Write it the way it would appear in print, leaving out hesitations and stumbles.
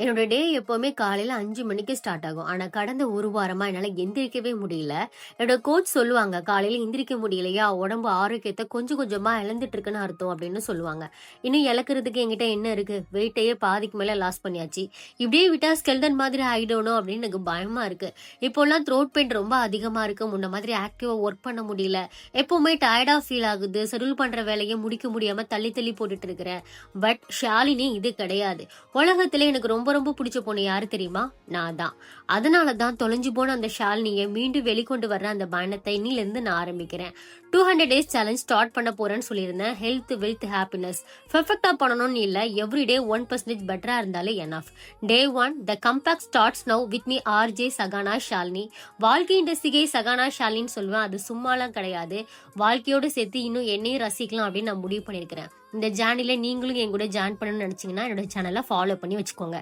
என்னோட டே எப்பவுமே காலையில 5 மணிக்கு ஸ்டார்ட் ஆகும். ஆனா கடந்த 1 வாரமா என்னால எந்திரிக்கவே முடியல. என்னோட கோச் சொல்லுவாங்க, "காலையில எந்திரிக்க முடியலையா, உடம்பு ஆரோக்கியத்த கொஞ்சம் கொஞ்சமா இழந்துட்டு இருக்குன்னு அர்த்தம்" அப்படின்னு சொல்லுவாங்க. இன்னும் இழக்கிறதுக்கு என்கிட்ட என்ன இருக்கு? வெயிட்டையே பாதிக்கு மேல லாஸ் பண்ணியாச்சு. இப்படியே விட்டா ஸ்கெல்டன் மாதிரி ஆயிடணும் அப்படின்னு எனக்கு பயமா இருக்கு. இப்போலாம் த்ரோட் பெயின் ரொம்ப அதிகமா இருக்கு. முன்ன மாதிரி ஆக்டிவா ஒர்க் பண்ண முடியல. எப்பவுமே டயர்டா ஃபீல் ஆகுது. ஷெட்யூல் பண்ற வேலைய முடிக்க முடியாம தள்ளி தள்ளி போட்டுட்டு இருக்கிறேன். பட் ஷாலினி இது கிடையாது. உலகத்திலே எனக்கு ரொம்ப ரொம்ப பிடிச்ச பொண்ணு யாரு தெரியுமா? நான் தான். அதனால தான் தொலைஞ்சு போன அந்த ஷாலினிய மீண்டும் வெளிக்கொண்டு வர்ற அந்த பயணத்தை இன்னிலிருந்து நான் ஆரம்பிக்கிறேன். 200 டேஸ் சேலஞ்ச் ஸ்டார்ட் பண்ண போறேன்னு சொல்லியிருந்தேன். ஹெல்த், வெல்த், ஹாப்பினஸ் பெர்ஃபெக்ட்டா பண்ணணும்னு இல்ல. எவ்ரிடே 1% பெட்டரா இருந்தாலே enough. Day 1 the comeback starts now with me RJ Sahana Shalini. வாழ்க்கையின் ரசிகை சகானா ஷாலினின்னு சொல்லுவேன். அது சும்மாலாம் கிடையாது. வாழ்க்கையோடு சேர்த்து இன்னும் என்னையும் ரசிக்கலாம் அப்படின்னு நான் முடிவு பண்ணியிருக்கிறேன். இந்த ஜேர்னில நீங்களும் என் கூட ஜாயின் பண்ணணும்னு நினைச்சீங்கன்னா என்னோட சேனலை ஃபாலோ பண்ணி வச்சுக்கோங்க.